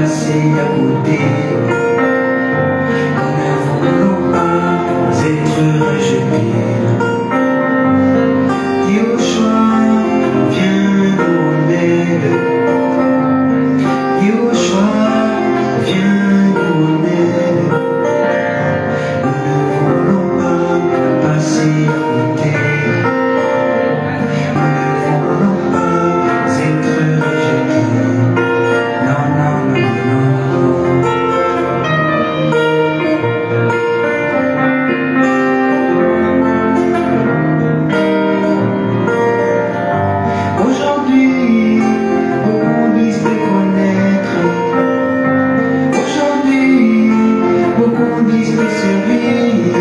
passer à côté. Nous ne voulons pas être rejetés. Yeshua, viens nous en aide. Yeshua, viens nous en aide. Nous ne voulons pas passer à côté. Nous ne voulons pas être rejetés. Non, non, non, non. Aujourd'hui, beaucoup disent te connaître. Aujourd'hui, beaucoup disent te servir.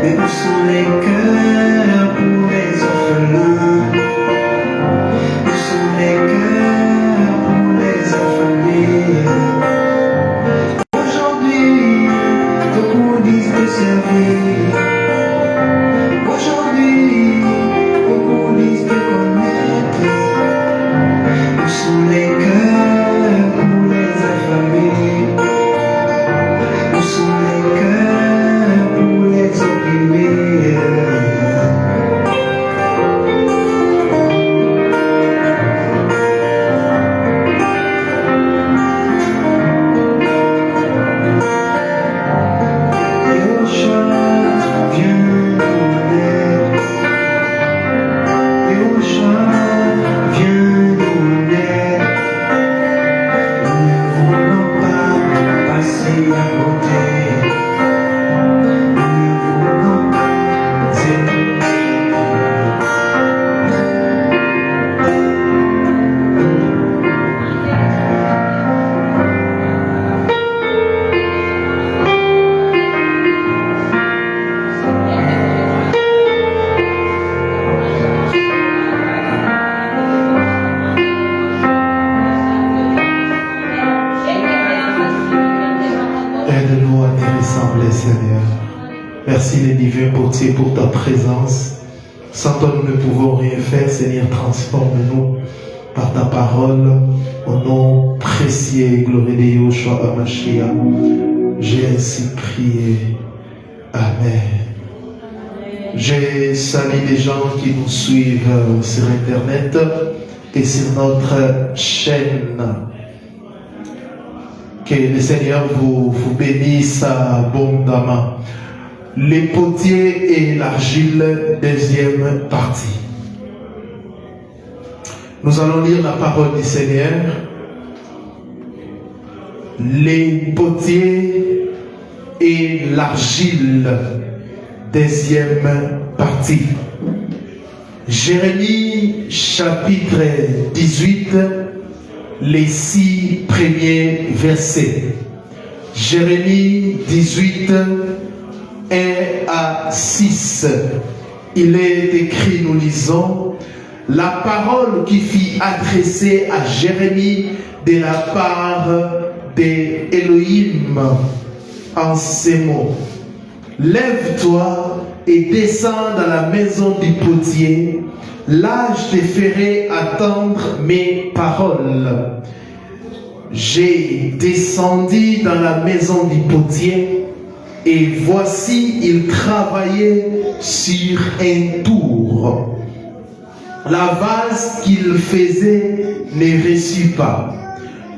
Mais où sont les cœurs pour les orphelins? Où sont les cœurs pour les affamés? Aujourd'hui, beaucoup disent te servir. Aujourd'hui, beaucoup disent te connaître. Où sont les cœurs pour les affamés? Où sont les cœurs pour les opprimés? Yeshua, viens nous en aide. Yeshua, viens nous en aide. Nous ne voulons pas passer à côté. Nous ne voulons pas être Aide-nous à te ressembler, Seigneur. Merci les divins portiers pour ta présence. Sans toi, nous ne pouvons rien faire. Seigneur, transforme-nous par ta parole. Au nom précieux et glorieux de Yeshua HaMashiach, j'ai ainsi prié. Amen. Je salue les gens qui nous suivent sur Internet et sur notre chaîne. Que le Seigneur vous bénisse abondamment. Les potiers et l'argile, deuxième partie. Nous allons lire la parole du Seigneur. Les potiers et l'argile, deuxième partie. Jérémie chapitre 18, les 6 premiers versets. Jérémie 18, 1 à 6. Il est écrit, nous lisons, la parole qui fut adressée à Jérémie de la part d'Élohim en ces mots. Lève-toi et descends dans la maison du potier. Là, je te ferai attendre mes paroles. J'ai descendu dans la maison du potier et voici, il travaillait sur un tour. La vase qu'il faisait ne reçut pas.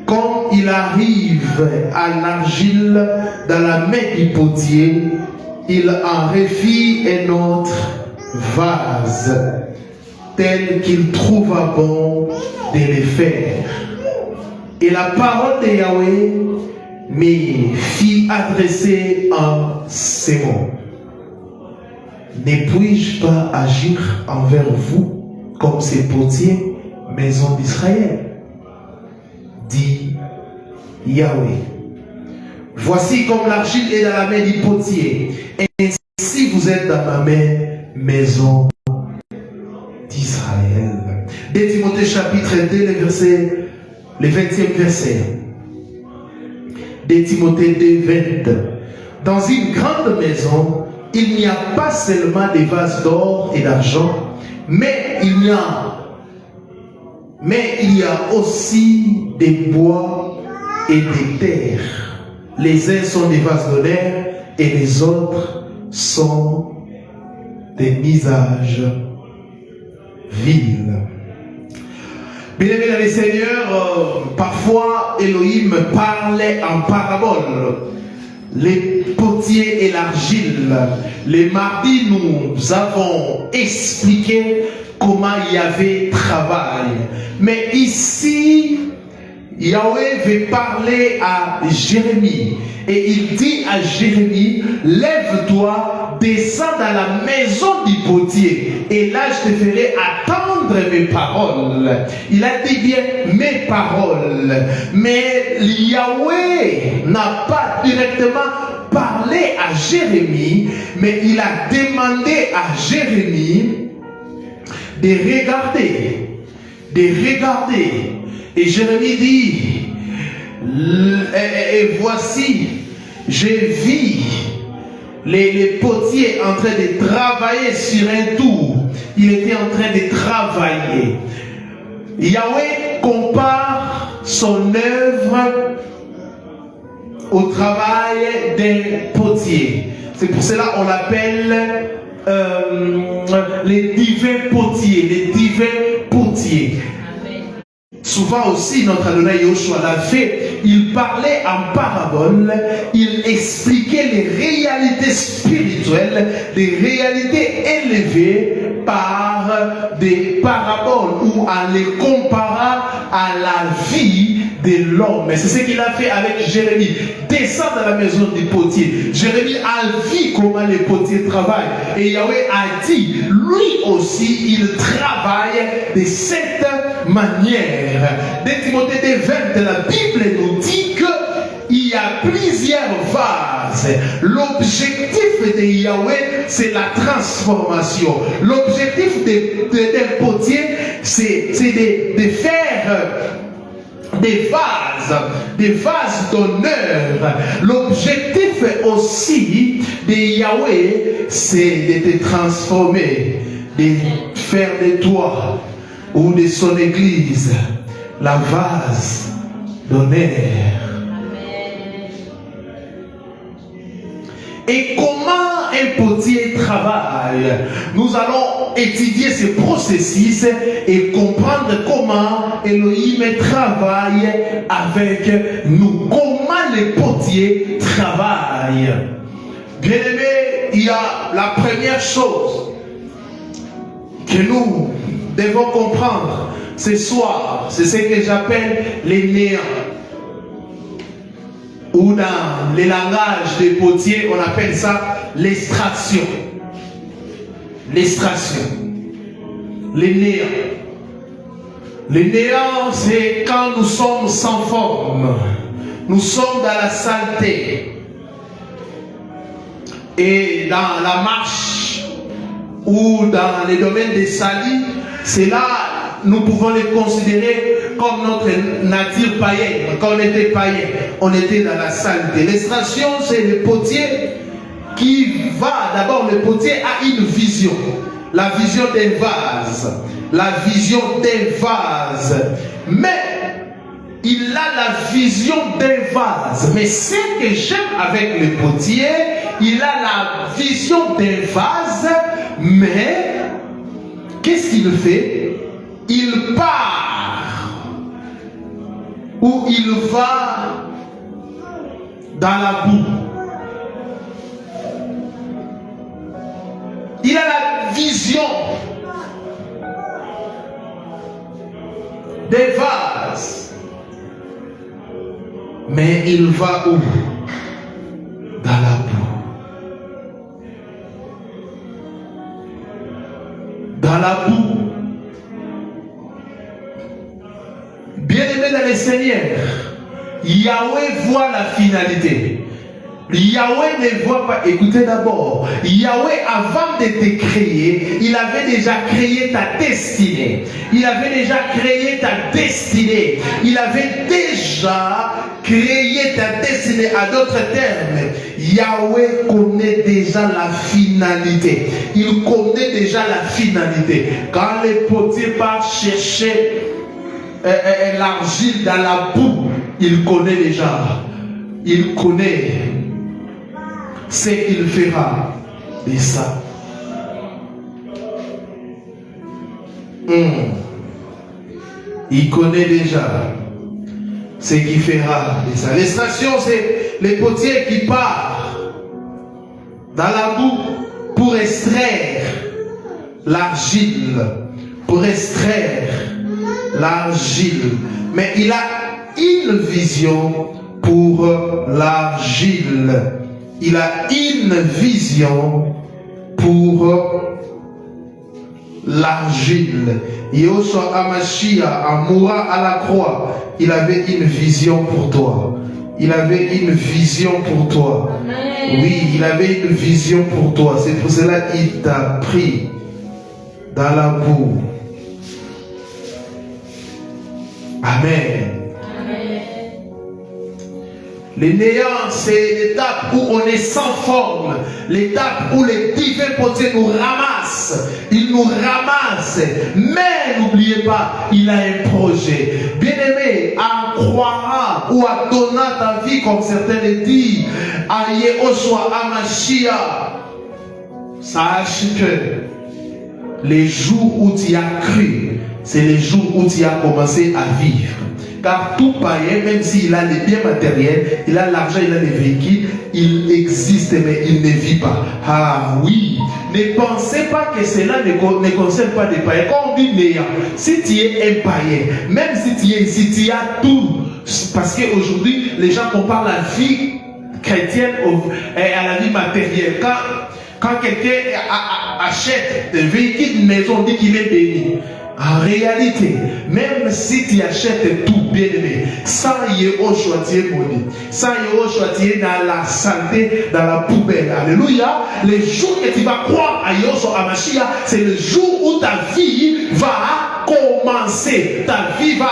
Comme il arrive à l'argile dans la main du potier, il en refit un autre vase, tel qu'il trouva bon de le faire. Et la parole de Yahweh me fit adresser en ces mots. Ne puis-je pas agir envers vous comme ces potiers, maison d'Israël? Dit Yahweh. Voici comme l'argile est dans la main du potier, ainsi vous êtes dans ma main, maison d'Israël. 2 Timothée chapitre 2, le 20e verset. 2 Timothée 2, 20. Dans une grande maison, il n'y a pas seulement des vases d'or et d'argent, mais il y a aussi des bois et des terres. Les uns sont des vases d'honneur et les autres sont des visages vils. Bien-aimés dans les Seigneurs, parfois Elohim parlait en parabole. Les potiers et l'argile. Les mardis, nous avons expliqué comment il y avait travail. Mais ici, Yahweh veut parler à Jérémie. Et il dit à Jérémie, lève-toi, descends dans la maison du potier. Et là, je te ferai attendre mes paroles. Il a dit bien mes paroles. Mais Yahweh n'a pas directement parlé à Jérémie, mais il a demandé à Jérémie de regarder. Et Jérémie dit, et voici, j'ai vu les potiers en train de travailler sur un tour. Il était en train de travailler. Yahweh compare son œuvre au travail d'un potier. C'est pour cela qu'on l'appelle les divins potiers. Souvent aussi, notre Adonai Yoshua l'a fait, il parlait en parabole, il expliquait les réalités spirituelles, les réalités élevées par des paraboles ou en les comparant à la vie de l'homme. Et c'est ce qu'il a fait avec Jérémie. Descend dans la maison du potier. Jérémie a vu comment les potiers travaillent. Et Yahweh a dit, lui aussi, il travaille de cette manière. Dans Timothée 2:20, la Bible nous dit qu'il y a plusieurs vases. L'objectif de Yahweh, c'est la transformation. L'objectif d'un potier, c'est de faire des vases d'honneur. L'objectif aussi de Yahweh, c'est de te transformer, de faire de toi ou de son église la vase d'honneur. Et comment un potier travaille? Nous allons étudier ce processus et comprendre comment Elohim travaille avec nous. Comment les potiers travaillent. Bien aimé, il y a la première chose que nous devons comprendre ce soir. C'est ce que j'appelle les néants. Ou dans les langages des potiers, on appelle ça l'extraction. L'extraction. Les néants. Les néants, c'est quand nous sommes sans forme. Nous sommes dans la saleté. Et dans la marche ou dans les domaines des salis, c'est là nous pouvons les considérer comme notre nature païenne. Quand on était païen, on était dans la saleté. L'extraction, c'est le potier qui va, d'abord le potier a une vision. La vision d'un vase. La vision d'un vase. Mais il a la vision d'un vase. Mais ce que j'aime avec le potier, il a la vision d'un vase, mais qu'est-ce qu'il fait? Il part ou il va dans la boue. Il a la vision des vases, mais il va où? Dans la boue. Dans la boue. Bien-aimé dans les Seigneurs, Yahweh voit la finalité. Yahweh ne voit pas. Écoutez d'abord, Yahweh, avant de te créer, il avait déjà créé ta destinée. Il avait déjà créé ta destinée. Il avait déjà créé ta destinée. À d'autres termes, Yahweh connaît déjà la finalité. Il connaît déjà la finalité. Quand les potiers partent chercher l'argile dans la boue, il connaît déjà. Il connaît ce qu'il fera de ça. Il connaît déjà ce qu'il fera de ça. L'extraction, c'est les potiers qui partent dans la boue pour extraire l'argile. Pour extraire l'argile. Mais il a une vision pour l'argile. Il a une vision pour l'argile. Yoshua Hamashiach, en mourant à la croix, il avait une vision pour toi. Il avait une vision pour toi. Oui, il avait une vision pour toi. C'est pour cela qu'il t'a pris dans la boue. Amen. Les néants, c'est l'étape où on est sans forme. L'étape où les divins potiers nous ramassent. Ils nous ramassent. Mais n'oubliez pas, il a un projet. Bien-aimé, en croira ou en donnant ta vie, comme certains le disent, à Yehoshua Hamashiach, sache que les jours où tu as cru, c'est les jours où tu as commencé à vivre. Car tout païen, même s'il a les biens matériels, il a l'argent, il a les véhicules, il existe mais il ne vit pas. Ah oui, ne pensez pas que cela ne concerne pas des païens. Quand on dit néant, si tu es un païen, même si tu as tout, parce qu'aujourd'hui, les gens comparent la vie chrétienne à la vie matérielle. Quand quelqu'un achète des véhicules, une maison, on dit qu'il est béni. En réalité, même si tu achètes tout, bien aimé, sans Yehoshua, tu es maudit. Sans Yehoshua, tu es dans la santé, dans la poubelle. Alléluia. Les jours que tu vas croire à Yehoshua Hamashiach, c'est le jour où ta vie va commencer. Ta vie va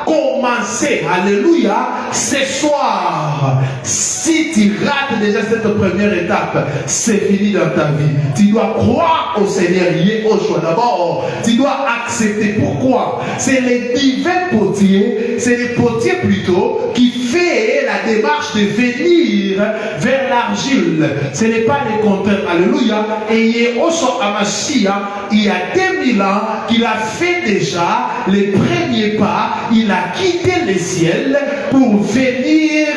commencer. Alléluia. Ce soir, si tu rates déjà cette première étape, c'est fini dans ta vie. Tu dois croire au Seigneur Yehoshua. D'abord, tu dois accepter. Pourquoi? C'est les divins potiers, c'est les potiers plutôt, qui fait la démarche de venir vers l'argile. Ce n'est pas le contraire. Alléluia. Et Yehoshua Hamashiach, il y a 2000 ans qu'il a fait déjà les premiers pas. Il a quitté le ciel pour venir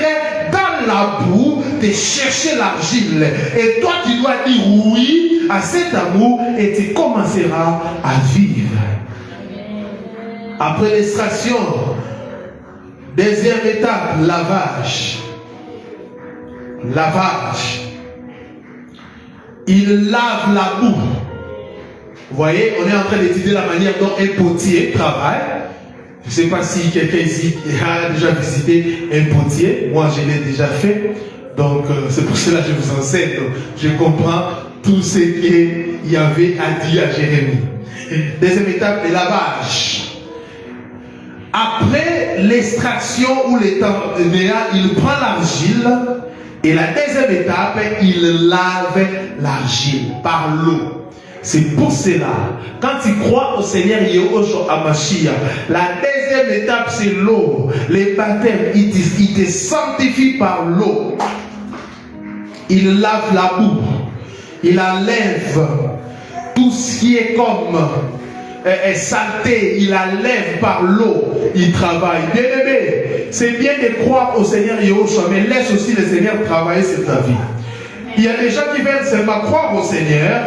dans la boue de chercher l'argile. Et toi, tu dois dire oui à cet amour et tu commenceras à vivre. Après l'extraction, deuxième étape, lavage. Lavage. Il lave la boue. Vous voyez, on est en train d'étudier la manière dont un potier travaille. Je ne sais pas si quelqu'un ici a déjà visité un potier. Moi, je l'ai déjà fait. Donc, c'est pour cela que je vous enseigne. Donc, je comprends tout ce qu'il y avait à dire à Jérémie. Deuxième étape, le lavage. Après l'extraction ou l'étape il prend l'argile. Et la deuxième étape, il lave l'argile par l'eau. C'est pour cela, quand tu crois au Seigneur Yehoshua Hamashiach, la deuxième étape c'est l'eau. Les baptêmes, il te sanctifie par l'eau. Il lave la boue. Il enlève tout ce qui est comme saleté. Il enlève par l'eau. Il travaille. Bien aimé, c'est bien de croire au Seigneur Yehoshua, mais laisse aussi le Seigneur travailler sur ta vie. Il y a des gens qui veulent seulement croire au Seigneur,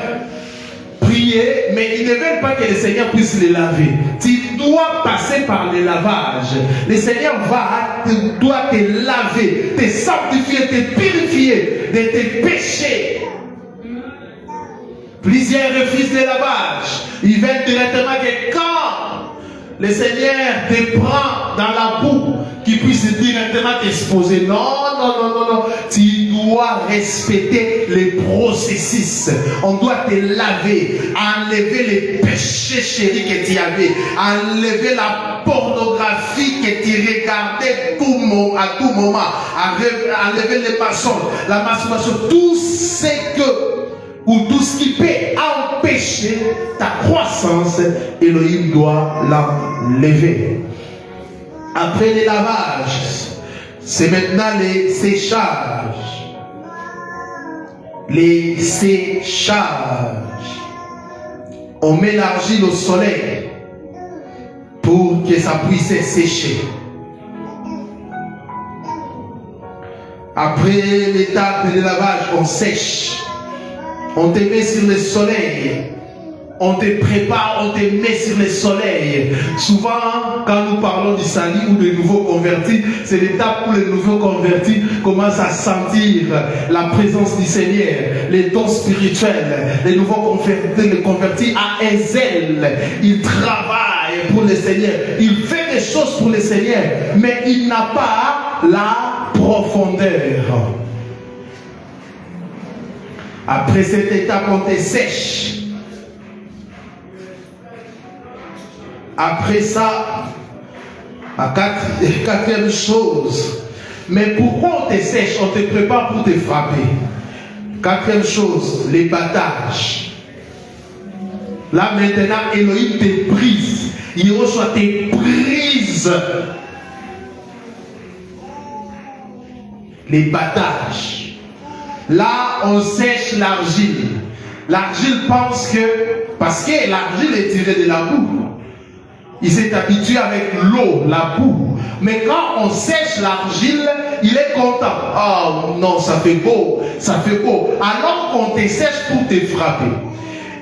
prier, mais ils ne veulent pas que le Seigneur puisse les laver. Tu dois passer par le lavage. Le Seigneur doit te laver, te sanctifier, te purifier de tes péchés. Plusieurs refusent le lavage. Ils veulent directement que quand le Seigneur te prend dans la boue, qu'il puisse directement t'exposer. Non, non, non, non, non. Tu dois respecter les processus. On doit te laver, enlever les péchés chéris que tu avais, enlever la pornographie que tu regardais à tout moment, enlever les mensonges, la masturbation, tout ce qui peut empêcher ta croissance, Elohim doit l'enlever. Après le lavage, C'est maintenant les séchages. Les séchages. On met l'argile au soleil pour que ça puisse sécher. Après l'étape de lavage, on sèche. On te met sur le soleil. On te prépare, on te met sur le soleil. Souvent, quand nous parlons du salut ou des nouveaux convertis, c'est l'étape où les nouveaux convertis commencent à sentir la présence du Seigneur, les dons spirituels. Les nouveaux convertis à un zèle. Ils travaillent pour le Seigneur. Il fait des choses pour le Seigneur, mais il n'a pas la profondeur. Après cette étape, on te sèche. Après ça, la quatrième chose, mais pourquoi on te sèche? On te prépare pour te frapper. Quatrième chose, les battages. Là maintenant, Elohim te brise. Il reçoit tes brises. Les battages. Là, on sèche l'argile. L'argile pense que, parce que l'argile est tirée de la boue. Il s'est habitué avec l'eau, la boue. Mais quand on sèche l'argile, il est content. Oh non, ça fait beau, ça fait beau. Alors qu'on te sèche pour te frapper.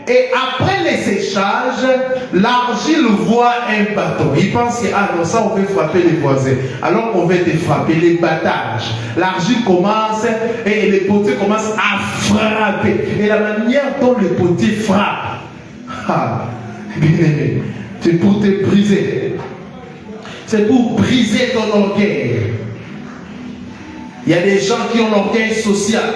Et après les séchages, l'argile voit un bâton. Il pense que, ah non, ça on veut frapper les voisins. Alors qu'on veut te frapper, les battages. L'argile commence et les potiers commencent à frapper. Et la manière dont les potiers frappent, bien aimé, c'est pour te briser. C'est pour briser ton orgueil. Il y a des gens qui ont l'orgueil social.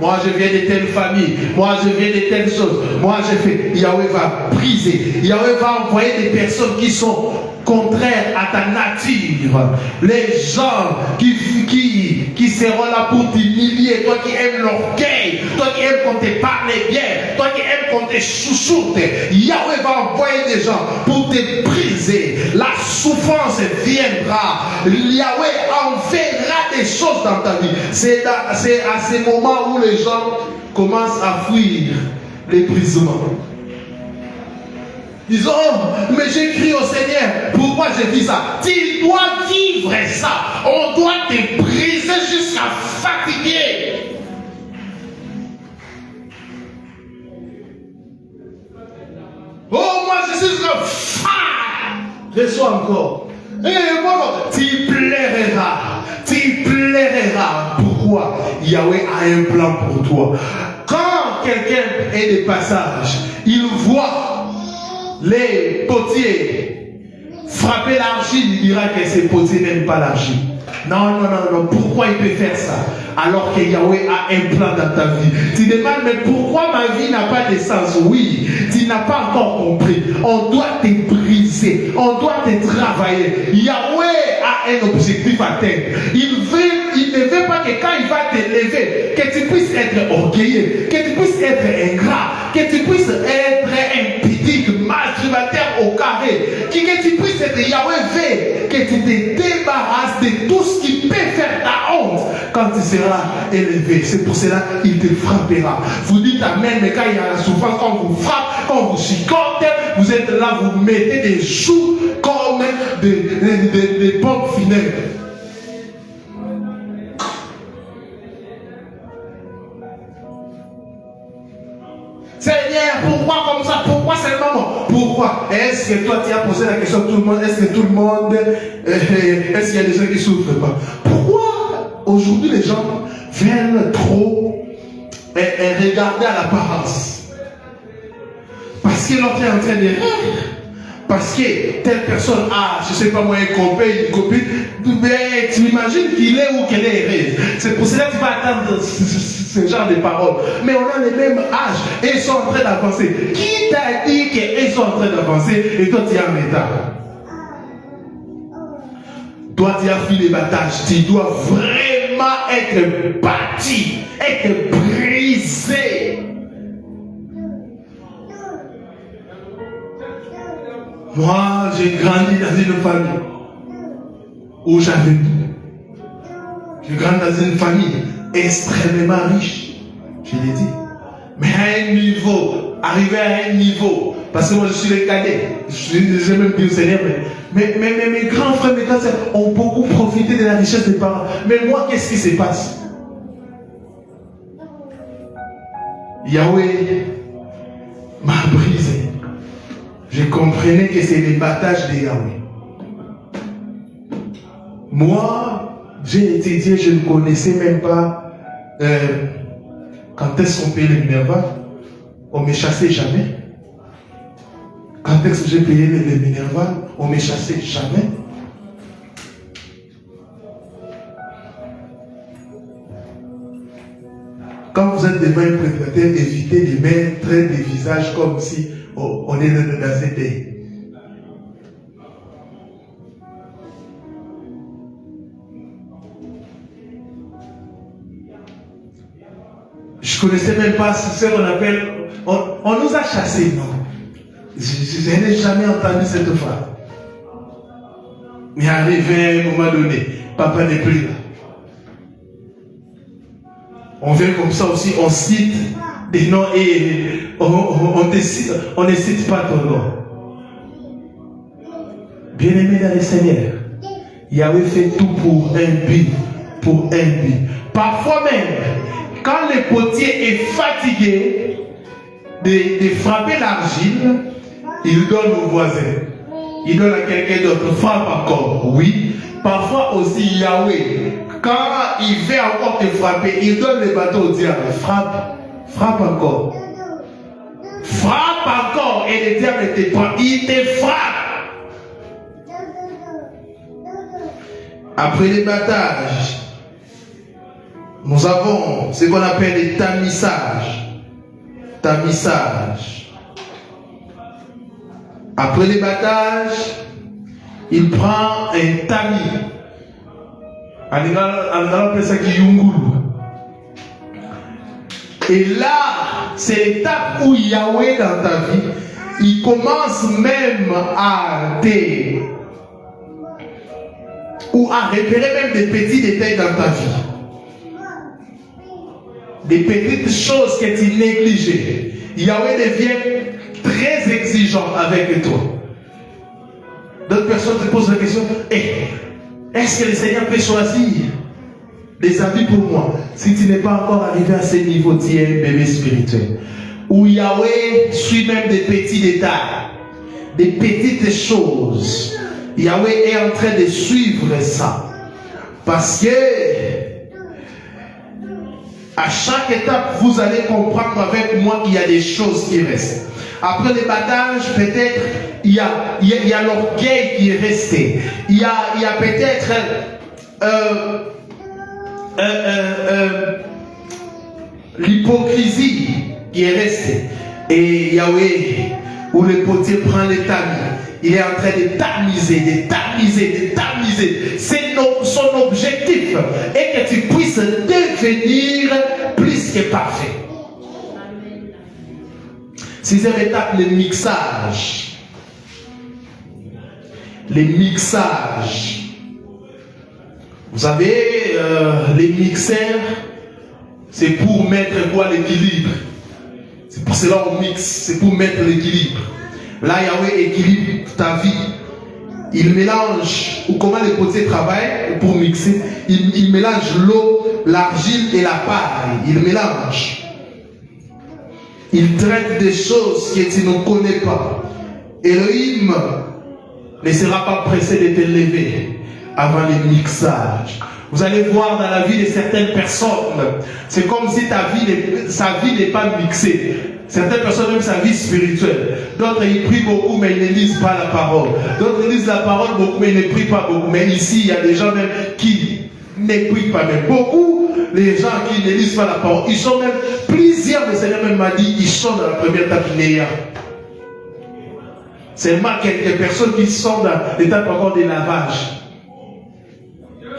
Moi, je viens de telle famille. Moi, je viens de telle chose. Moi, je fais. Yahweh va briser. Yahweh va envoyer des personnes qui sont contraires à ta nature. Les gens qui seront là pour t'humilier. Toi qui aimes l'orgueil. Toi qui aimes qu'on te parle bien. Toi qui aimes qu'on te chouchoute. Yahweh va envoyer des gens pour te briser. La souffrance viendra. Yahweh enverra des choses dans ta vie. C'est à ces moments où les gens commencent à fuir les brisements. Ils disent, oh, mais j'ai crié au Seigneur. Pourquoi j'ai dit ça? Tu dois vivre ça. On doit te briser jusqu'à fatiguer. Oh, moi je suis le fire. Je suis encore. Et moi, tu plairas. Tu plairas. Pourquoi? Yahweh a un plan pour toi. Quand quelqu'un est de passage, il voit les potiers frapper l'argile, il dira que ces potiers n'aiment pas l'argile. Non, non, non, non. Pourquoi il peut faire ça? Alors que Yahweh a un plan dans ta vie. Tu demandes, mais pourquoi ma vie n'a pas de sens? Oui, tu n'as pas encore compris. On doit te briser. On doit te travailler. Yahweh a un objectif à atteindre. Il ne veut pas que quand il va te lever, que tu puisses être orgueilleux, que tu puisses être ingrat, que tu puisses être impudique, masturbateur au carré, que tu puisses être Yahweh veut que tu te débarrasses de tout ce qui peut faire ta honte quand tu seras élevé. C'est pour cela qu'il te frappera. Vous dites amen, mais quand il y a la souffrance, quand on vous frappe, quand on vous chicote, vous êtes là, vous mettez des joues comme des pompes funèbres. Seigneur, pourquoi comme ça? Pourquoi seulement? Pourquoi? Est-ce que toi tu as posé la question à tout le monde? Est-ce que tout le monde, est-ce qu'il y a des gens qui ne souffrent pas? Pourquoi aujourd'hui les gens veulent trop regarder à l'apparence? Parce que l'autre est en train de rire. Parce que telle personne a, je ne sais pas moi, un copain, une copine, mais tu imagines qu'il est ou qu'elle est heureuse. C'est pour cela que tu vas attendre ce genre de paroles. Mais on a le même âge et ils sont en train d'avancer. Qui t'a dit qu'ils sont en train d'avancer et toi tu es en retard? Toi tu as fui les battages. Tu dois vraiment être bâti, être brisé. Moi, j'ai grandi dans une famille où j'avais tout. Je grandis dans une famille extrêmement riche. Je l'ai dit. Mais à un niveau, arrivé à un niveau, parce que moi je suis le cadet, j'ai même dit au Seigneur, mais mes grands frères, mes grands sœurs ont beaucoup profité de la richesse des parents. Mais moi, qu'est-ce qui se passe? Yahweh m'a brisé. Je comprenais que c'est les battages de Yahweh. Moi, j'ai étudié, je ne connaissais même pas quand est-ce qu'on paye le Minerval. On ne me chassait jamais. Quand est-ce que j'ai payé le Minerval, on ne me chassait jamais. Quand vous êtes devant un prédicateur, évitez de mettre des visages comme si on est dans un pays. Je ne connaissais même pas ce qu'on appelle. On nous a chassés, non. Je n'ai jamais entendu cette phrase. Mais arrivé à un moment donné, papa n'est plus là. On vient comme ça aussi, on cite des noms et on ne cite pas ton nom. Bien-aimé dans le Seigneur, Yahweh fait tout pour un but. Pour un but. Parfois même, quand le potier est fatigué de frapper l'argile, il donne au voisin. Il donne à quelqu'un d'autre. Frappe encore. Oui. Parfois aussi Yahweh, quand il veut encore te frapper, il donne le bateau au diable. Frappe. Frappe encore. Frappe encore. Et le diable te prend. Il te frappe. Après les battages, nous avons ce qu'on appelle le tamissage. Tamissage. Après les battages, il prend un tamis. On appelle ça qui yungulu. Et là, c'est l'étape où Yahweh dans ta vie, il commence même à te ou à repérer même des petits détails dans ta vie. Des petites choses que tu négligeais. Yahweh devient très exigeant avec toi. D'autres personnes te posent la question, est-ce que le Seigneur peut choisir des habits pour moi? Si tu n'es pas encore arrivé à ce niveau, tu es un bébé spirituel. Où Yahweh suit même des petits détails, des petites choses. Yahweh est en train de suivre ça. Parce que à chaque étape, vous allez comprendre avec moi qu'il y a des choses qui restent. Après les battages, peut-être, il y a l'orgueil qui est resté. Il y a peut-être l'hypocrisie qui est restée. Et Yahweh, où le potier prend les tamis, il est en train de tamiser. C'est son objectif. Et que tu puisses devenir plus que parfait. Sixième étape, le mixage. Les mixages. Vous savez, les mixeurs, c'est pour mettre quoi? L'équilibre. C'est pour cela qu'on mixe, c'est pour mettre l'équilibre. Là, Yahweh équilibre ta vie. Il mélange, ou comment les potiers travaillent pour mixer, il mélange l'eau, l'argile et la paille. Il mélange. Il traite des choses que tu ne connais pas. Elohim ne sera pas pressé de te lever avant le mixage. Vous allez voir dans la vie de certaines personnes, c'est comme si sa vie n'est pas mixée. Certaines personnes aiment sa vie spirituelle. D'autres, ils prient beaucoup, mais ils ne lisent pas la parole. D'autres lisent la parole beaucoup, mais ils ne prient pas beaucoup. Mais ici, il y a des gens même qui ne prient pas. Mais beaucoup, les gens qui ne lisent pas la parole, ils sont même, plusieurs, le Seigneur même m'a dit, ils sont dans la première étape néant. Seulement quelques personnes qui sont dans l'étape encore des lavages.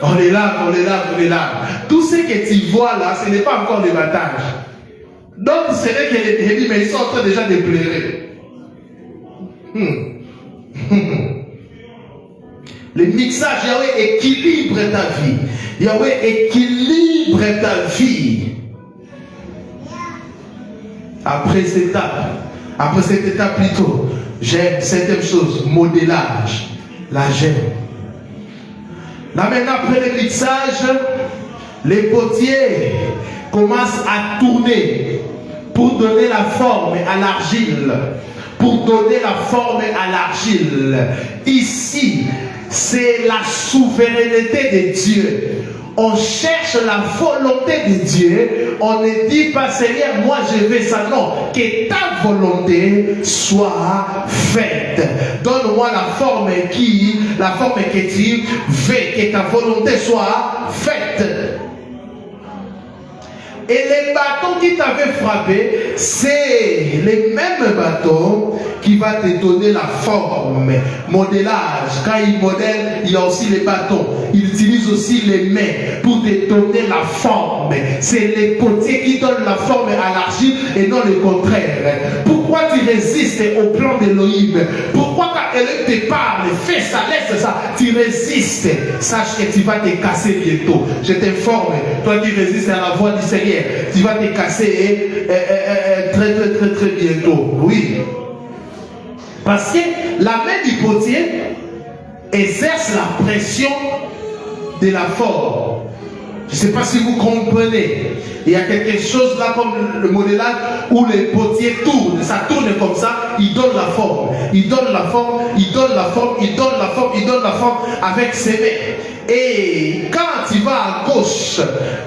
On les lave. Tout ce que tu vois là, ce n'est pas encore des battages. Donc, ce n'est que les débits, mais ils sont en train déjà de pleurer. Le mixage, Yahweh équilibre ta vie. Yahweh équilibre ta vie. Après cette étape plutôt, j'aime cette chose, modélage. Là, j'aime. Là maintenant, après le mixage, les potiers commencent à tourner pour donner la forme à l'argile. Pour donner la forme à l'argile. Ici, c'est la souveraineté de Dieu. On cherche la volonté de Dieu. On ne dit pas, Seigneur, moi je veux ça. Non, que ta volonté soit faite. Donne-moi la forme que tu veux, que ta volonté soit faite. Et les bâtons qui t'avaient frappé, c'est les mêmes bâtons qui va te donner la forme, modélage. Quand il modèle, il y a aussi les bâtons. Il utilise aussi les mains pour te donner la forme. C'est les potiers qui donnent la forme à l'argile et non le contraire. Pourquoi tu résistes au plan d'Élohim? Pourquoi quand Élohim te parle, fais ça, laisse ça, tu résistes? Sache que tu vas te casser bientôt. Je t'informe, toi qui résistes à la voix du Seigneur, tu vas te casser très bientôt. Oui. Parce que la main du potier exerce la pression de la forme. Je ne sais pas si vous comprenez. Il y a quelque chose là comme le modélage où les potiers tournent. Ça tourne comme ça, il donne la forme. Il donne la forme, il donne la forme, il donne la forme, il donne la forme avec ses mains. Et quand tu vas à gauche,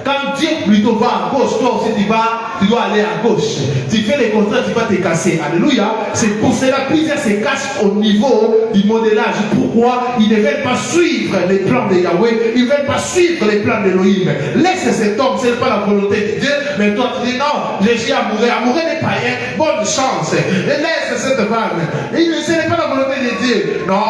quand Dieu plutôt va à gauche, toi aussi tu dois aller à gauche. Tu fais le contraire, tu vas te casser. Alléluia. C'est pour cela que plusieurs se cassent au niveau du modélage. Pourquoi? Ils ne veulent pas suivre les plans de Yahweh. Ils ne veulent pas suivre les plans d'Élohim. Laisse cet homme, ce n'est pas la volonté de Dieu. Mais toi tu dis non, je suis amoureux. Amoureux des païens, bonne chance. Et laisse cette femme. Ce n'est pas la volonté de Dieu. Non,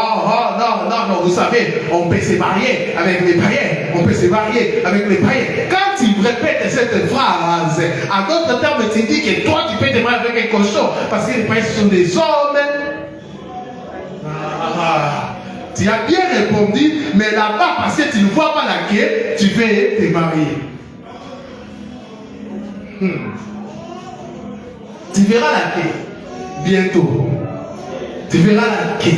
vous savez, on peut se marier avec les païens. On peut se marier avec les païens. Quand tu répètes cette phrase, à d'autres termes, tu dis que toi, tu peux te marier avec un cochon. Parce que les païens sont des hommes. Tu as bien répondu, mais là-bas, parce que tu ne vois pas la quai, tu veux te marier. Tu verras la quai bientôt. Tu verras la quai.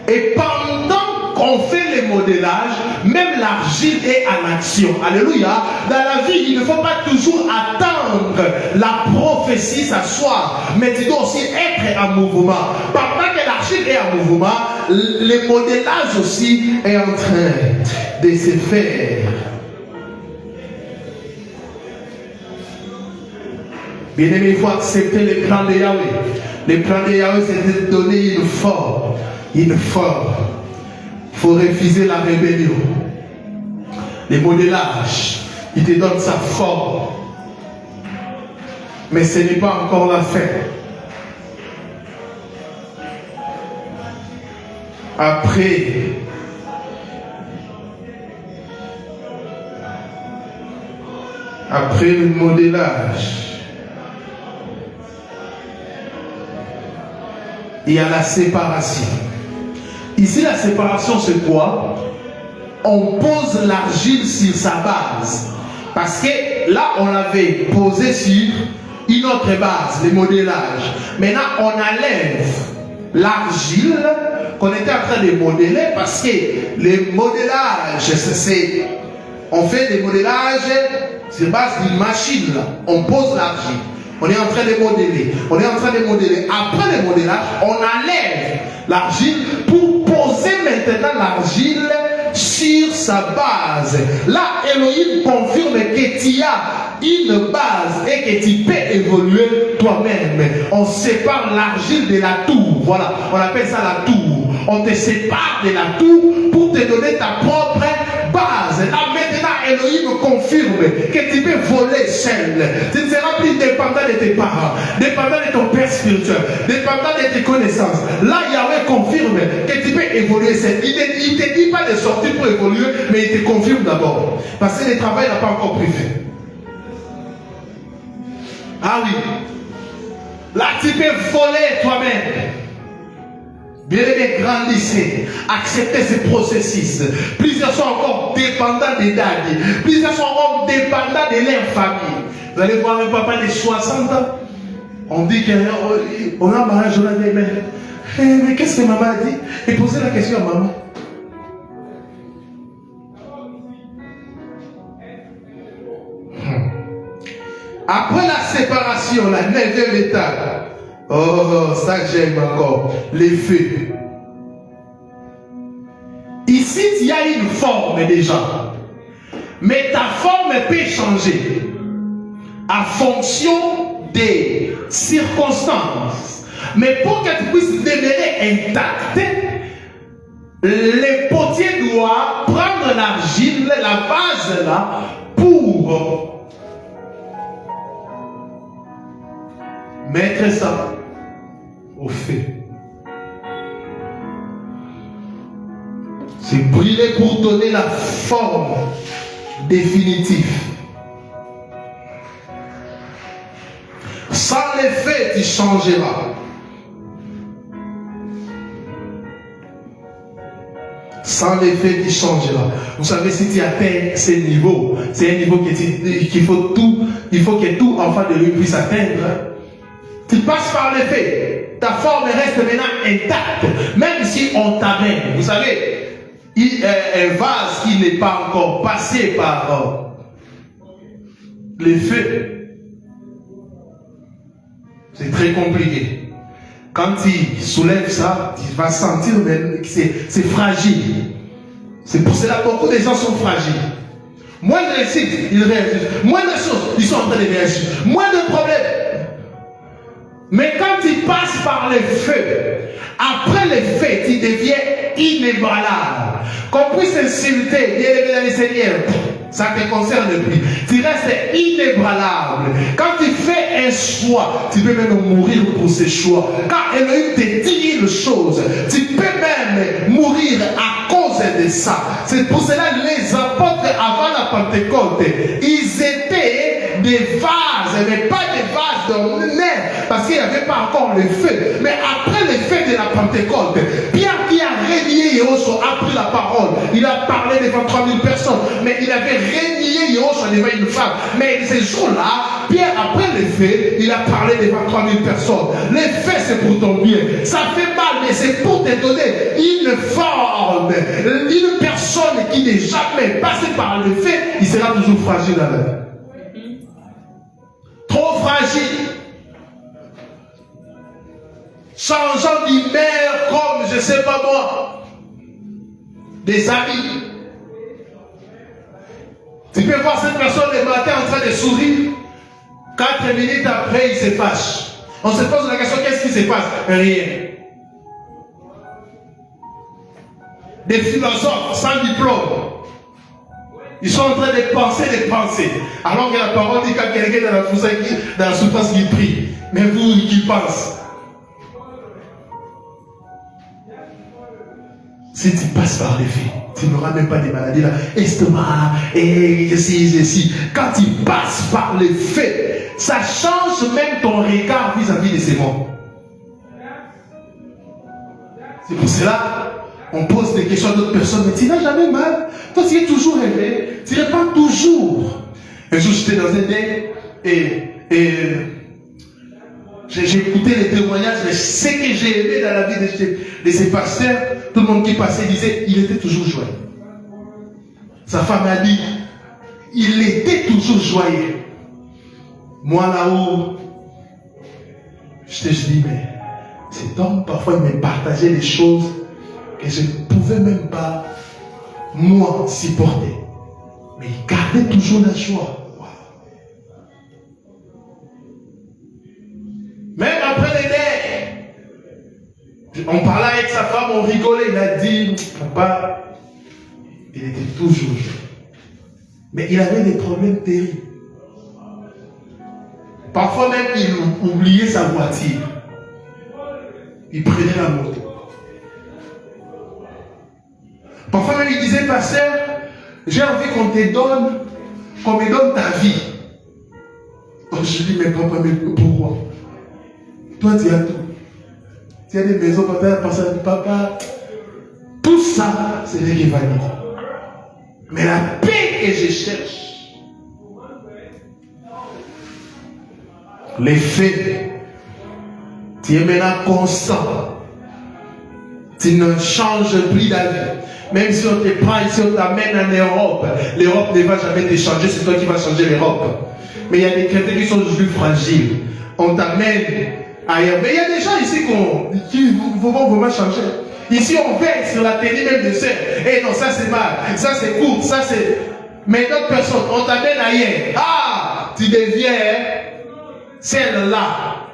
Et pendant qu'on fait les modélages, même l'argile est en action. Alléluia. Dans la vie, il ne faut pas toujours attendre la prophétie s'asseoir, mais tu dois aussi être en mouvement. Pendant que l'argile est en mouvement, le modélage aussi est en train de se faire. Bien-aimé, il faut accepter les plans de Yahweh. Les plans de Yahweh, c'est de donner une forme. Une forme. Il faut refuser la rébellion. Les modélages, il te donne sa forme. Mais ce n'est pas encore la fin. Après le modélage, il y a la séparation. Ici, la séparation, c'est quoi? On pose l'argile sur sa base. Parce que là, on l'avait posé sur une autre base, le modélage. Maintenant, on enlève l'argile qu'on était en train de modeler parce que le modélage, on fait des modélages sur base d'une machine. Là. On pose l'argile. On est en train de modeler. On est en train de modeler. Après le modélage, on enlève l'argile pour poser maintenant l'argile sur sa base. Là, Elohim confirme que tu as une base et que tu peux évoluer toi-même. On sépare l'argile de la tour. Voilà, on appelle ça la tour. On te sépare de la tour pour te donner ta propre base. Là, maintenant, Elohim confirme que tu peux voler seul. Tu ne seras plus dépendant de tes parents, dépendant de ton père spirituel, dépendant de tes connaissances. Là, Yahweh confirme que tu peux évoluer seul. Il ne te dit pas de sortir pour évoluer, mais il te confirme d'abord. Parce que le travail n'a pas encore pris fait. Ah oui. Là, tu peux voler toi-même. Bien-aimés, grandissez, acceptez ce processus. Plusieurs sont encore dépendants des dadis. Plusieurs sont encore dépendants de leur famille. Vous allez voir un papa de 60 ans. On dit qu'on a un mariage, on a dit, mais qu'est-ce que maman a dit? Et posez la question à maman. Après la séparation, la 9e étape, oh, ça que j'aime encore, les feux. Ici, il y a une forme déjà, mais ta forme peut changer en fonction des circonstances. Mais pour qu'elle puisse demeurer intacte, le potier doit prendre l'argile, la base là, pour mettre ça au feu. C'est brûler pour donner la forme définitive. Sans le feu, tu changeras. Sans le feu, tu changeras. Vous savez, si tu atteins ce niveau, c'est un niveau qu'il faut tout, il faut que tout enfant de lui puisse atteindre. Tu passes par le feu. Ta forme reste maintenant intacte. Même si on t'amène. Vous savez, un vase qui n'est pas encore passé par le feu, c'est très compliqué. Quand tu soulèves ça, tu vas sentir même que c'est fragile. C'est pour cela que beaucoup de gens sont fragiles. Moins de réussite, ils réagissent. Moins de choses, ils sont en train de réagir. Moins de problèmes. Mais quand tu passes par le feu, après le feu, tu deviens inébranlable. Qu'on puisse insulter, bien aimé dans le Seigneur, ça ne te concerne plus. Tu restes inébranlable. Quand tu fais un choix, tu peux même mourir pour ce choix. Quand Elohim te dit une chose, tu peux même mourir à cause de ça. C'est pour cela que les apôtres avant la Pentecôte, ils étaient des vases, mais pas des vases d'ordinaire, parce qu'il n'y avait pas encore le feu. Mais après le feu de la Pentecôte, Pierre qui a régné Yehosua a pris la parole. Il a parlé devant 3000 personnes, mais il avait régné Yehosua devant une femme. Mais ces jours-là, Pierre, après le feu, il a parlé devant 3000 personnes. Le feu, c'est pour ton bien. Ça fait mal, mais c'est pour te donner une forme. Une personne qui n'est jamais passée par le feu, il sera toujours fragile à l'heure. Trop fragile. Changeant d'humeur comme, je ne sais pas moi, des amis. Tu peux voir cette personne le matin en train de sourire. 4 minutes après, il se fâche. On se pose la question, qu'est-ce qui se passe? Rien. Des philosophes sans diplôme. Ils sont en train de penser des pensées. Alors que la parole dit quand quelqu'un est dans la souffrance qui prie. Mais vous qui pensez. Si tu passes par les faits, tu n'auras même pas des maladies là. Estomac, et ceci. Quand tu passes par les faits, ça change même ton regard vis-à-vis de ces mots. C'est pour cela on pose des questions à d'autres personnes, mais tu n'as jamais mal. Toi, tu es toujours aimé. Tu réponds toujours. Un jour, j'étais dans un dé et j'ai écouté les témoignages, mais ce que j'ai aimé dans la vie de ces pasteurs, tout le monde qui passait disait, il était toujours joyeux. Sa femme a dit, il était toujours joyeux. Moi là-haut, je dis, mais cet homme, parfois, il me partageait des choses que je ne pouvais même pas, moi, supporter. Mais il gardait toujours la joie. Wow. Même après les nerfs, on parlait avec sa femme, on rigolait, il a dit, papa, il était toujours joyeux. Mais il avait des problèmes terribles. Parfois même, il oubliait sa voiture. Il prenait la moto. Parfois même, il disait, pasteur, j'ai envie qu'on te donne, qu'on me donne ta vie. Donc je dis, mais papa, mais pourquoi? Toi, tu as tout. Tu as des maisons, papa. Tout ça, c'est des rivalités. Mais la paix que je cherche, les faits, tu es maintenant constant. Tu ne changes plus d'avis. Même si on te prend ici, on t'amène en Europe, l'Europe ne va jamais te changer, c'est toi qui vas changer l'Europe. Mais il y a des chrétiens qui sont juste fragiles. On t'amène ailleurs. Mais il y a des gens ici qui vont vraiment changer. Ici, on veille sur la tenue même des sœurs. Eh non, ça c'est mal, ça c'est court, ça c'est... Mais d'autres personnes, on t'amène ailleurs. Ah, tu deviens celle-là,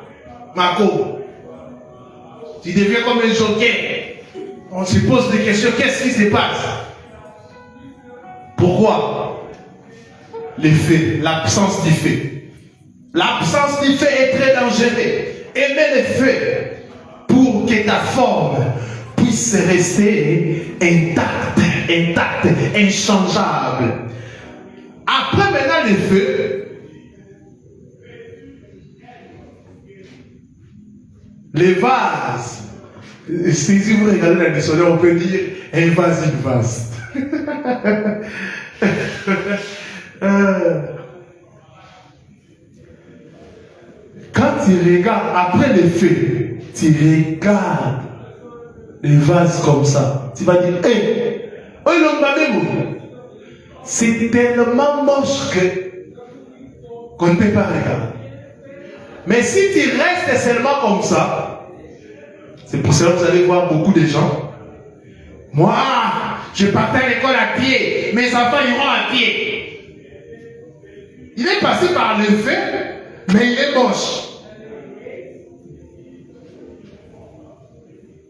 Marco. Tu deviens comme un joker. On se pose des questions, qu'est-ce qui se passe? Pourquoi? Les faits, l'absence du fait. L'absence du fait est très dangereuse. Aimer les faits pour que ta forme puisse rester intacte, inchangeable. Après maintenant les faits, les vases. Si vous regardez la dictionnaire, on peut dire un vase, une vase. Quand tu regardes après les faits, tu regardes les vases comme ça, tu vas dire, hé, c'est tellement moche qu'on ne peut pas regarder. Mais si tu restes seulement comme ça, c'est pour cela que vous allez voir beaucoup de gens. Moi, je partais à l'école à pied, mes enfants iront à pied. Il est passé par le fait, mais il est moche.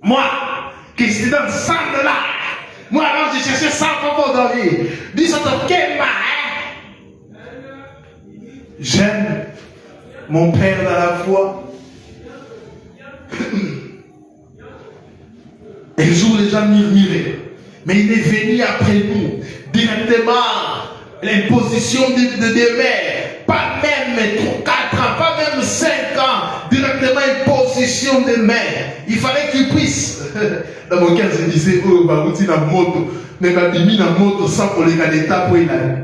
Moi, qui suis dans 100 $, moi alors j'ai cherché 100 pour dormir. Dis ça ton quel mal. J'aime mon père dans la foi. Un jour, les gens murmuraient. Mais il est venu après nous. Directement, l'imposition de mères. Pas même 4 ans, pas même 5 ans. Directement, imposition de mères. Il fallait qu'il puisse. Dans mon cœur, je disais, oh, bah, vous êtes dans la moto. Mais ma bimi dans la moto sans pour les gars d'état pour y aller.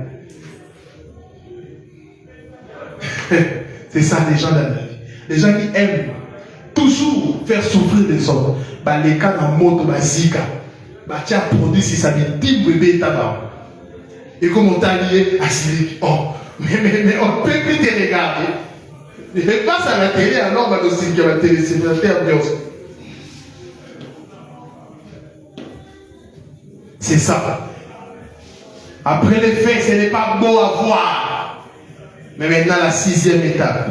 C'est ça, les gens dans la vie. Les gens qui aiment toujours faire souffrir les autres. Bah, les cas dans la moto, bah, zika. Bah, tu as produit si ça veut dire bébé tabac. Et comme on t'a lié à Syrie, oh, mais on ne peut plus te regarder. Et passe à la télé, alors on va aussi dire que la télé, c'est la terre bien aussi. C'est ça. Après les faits, ce n'est pas beau à voir. Mais maintenant, la 6e étape,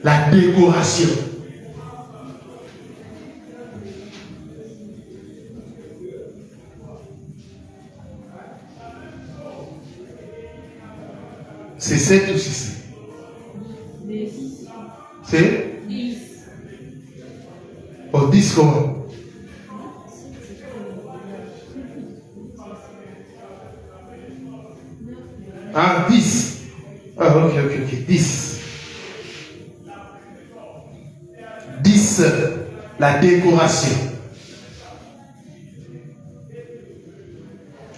la décoration. C'est 7 ou 6? 10. C'est 10. Oh, 10 comment? Ah, 10. Ah, ok, 10. 10, la décoration.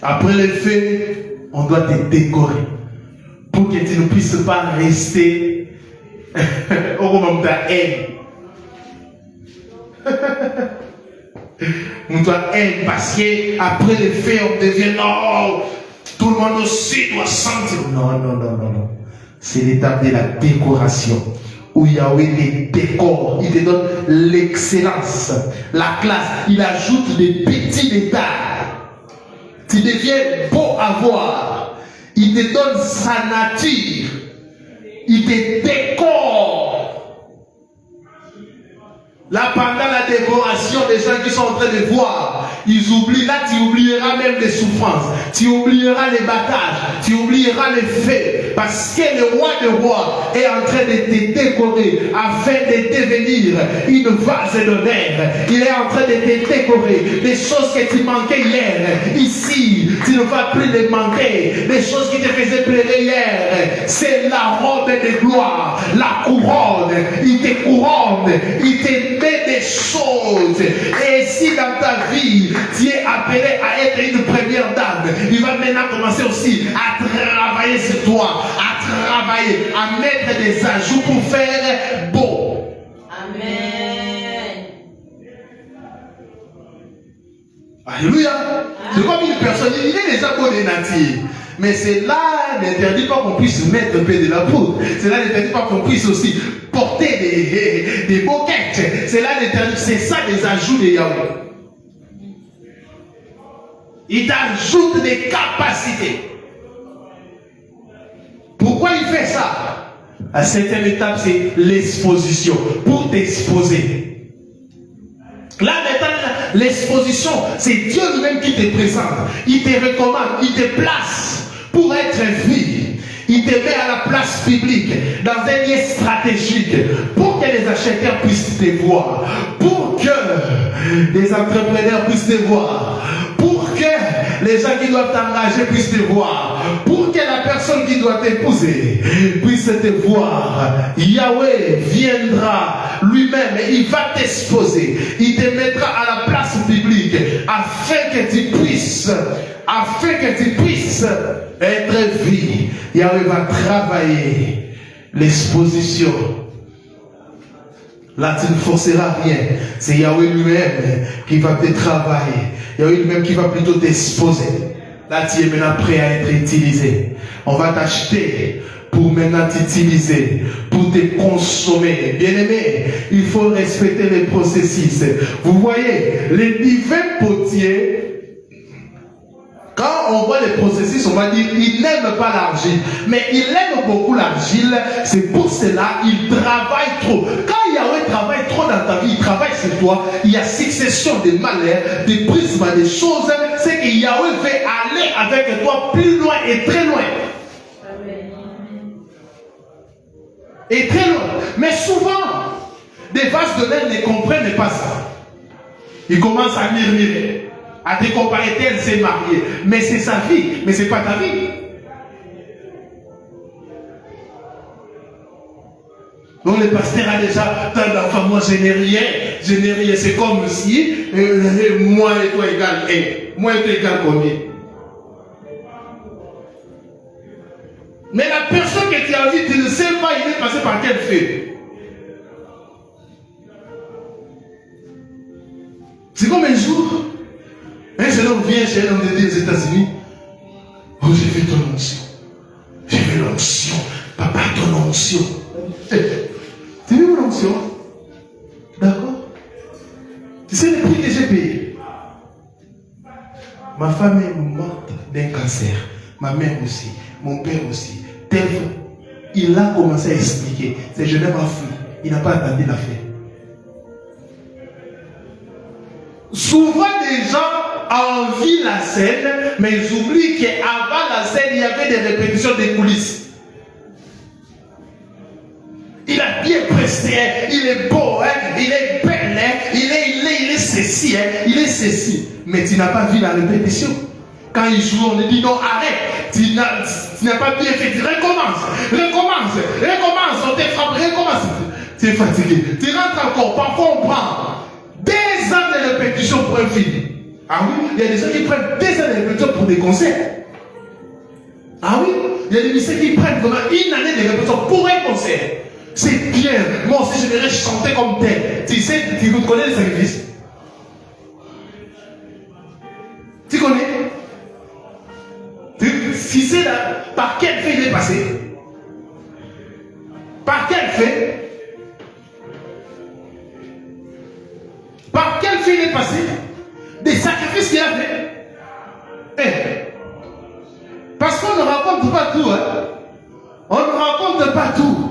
Après les faits, on doit te décorer. Pour que tu ne puisses pas rester au moment de ta haine. On doit haine parce qu'après les faits, on devient non. Tout le monde aussi doit sentir. Non. C'est l'étape de la décoration. Où Yahweh les décore. Il te donne l'excellence, la classe. Il ajoute des petits détails. Tu deviens beau à voir. Il te donne sa nature. Il te décore. Là, pendant la décoration, les gens qui sont en train de voir, ils oublient. Là, tu oublieras même les souffrances. Tu oublieras les batailles. Tu oublieras les faits. Parce que le roi des rois est en train de te décorer afin de devenir une vase d'honneur. Il est en train de te décorer des choses que tu manquais hier. Ici, tu ne vas plus les manquer. Les choses qui te faisaient pleurer hier, c'est la robe de gloire, la couronne. Il te couronne. Il te met des choses. Et si dans ta vie, tu es appelé à être une première dame, il va maintenant commencer aussi à travailler sur toi, à travailler, à mettre des ajouts pour faire beau. Amen. Alléluia. C'est comme une personne, il est déjà beau des natifs. Mais cela n'interdit pas qu'on puisse mettre un peu de la poudre. Cela n'interdit pas qu'on puisse aussi porter des boquettes. Cela n'interdit, c'est ça les ajouts de Yahweh. Il t'ajoute des capacités. Pourquoi il fait ça? La septième étape, c'est l'exposition. Pour t'exposer. Là, maintenant, l'exposition, c'est Dieu lui-même qui te présente. Il te recommande, il te place pour être vu. Il te met à la place publique, dans un lieu stratégique, pour que les acheteurs puissent te voir, pour que les entrepreneurs puissent te voir, pour que les gens qui doivent t'engager puissent te voir, pour que la personne qui doit t'épouser puisse te voir. Yahweh viendra lui-même et il va t'exposer. Il te mettra à la place publique afin que tu puisses être vu. Yahweh va travailler l'exposition. Là, tu ne forceras rien. C'est Yahweh lui-même qui va te travailler. Yahweh lui-même qui va plutôt t'exposer. Là, tu es maintenant prêt à être utilisé. On va t'acheter pour maintenant t'utiliser, pour te consommer. Bien-aimé, il faut respecter les processus. Vous voyez, les divins potiers, quand on voit les processus, on va dire il n'aime pas l'argile, mais il aime beaucoup l'argile. C'est pour cela qu'il travaille trop. Quand Yahweh travaille trop dans ta vie, il travaille sur toi, il y a succession de malheurs, des prismes, des choses. C'est que Yahweh veut aller avec toi plus loin et très loin. Et très loin. Mais souvent, des vases de laine ne comprennent pas ça. Ils commencent à murmurer, à te comparer, elle s'est mariée. Mais c'est sa vie, mais ce n'est pas ta vie. Donc le pasteur a déjà tant d'enfants, moi je n'ai rien, c'est comme si moi et toi égale 1. Moi et toi égale combien? Mais la personne que tu as vue, tu ne sais pas, il est passé par quel fait. C'est comme un jour, un jeune homme vient chez un homme de Dieu aux États-Unis. Oh, j'ai fait ton onction. J'ai fait l'onction. Papa, ton onction. Tu veux mon onction? D'accord? Tu sais le prix que j'ai payé? Ma femme est morte d'un cancer. Ma mère aussi. Mon père aussi. Il a commencé à expliquer. Ce jeune homme a fui. Il n'a pas attendu la fin. Souvent, des gens envient la scène, mais ils oublient qu'avant la scène, il y avait des répétitions des coulisses. Il a bien presté, il est beau, il est belle, il est ceci, il est ceci. Mais tu n'as pas vu la répétition. Quand il joue, on lui dit non, arrête. Tu n'as pas bien fait. Recommence, on te frappe, recommence. Tu es fatigué. Tu rentres encore. Parfois, on prend 2 ans de répétition pour un film. Ah oui, il y a des gens qui prennent 2 ans de répétition pour des concerts. Ah oui, il y a des musiciens qui prennent vraiment 1 année de répétition pour un concert. C'est bien. Moi aussi, je devrais chanter comme tel. Tu sais, tu connais les sacrifices? Tu connais? Si c'est là, par quel fait il est passé? Par quel fait? Par quel fait il est passé? Des sacrifices qu'il a fait. Parce qu'on ne raconte pas tout. On ne raconte pas tout.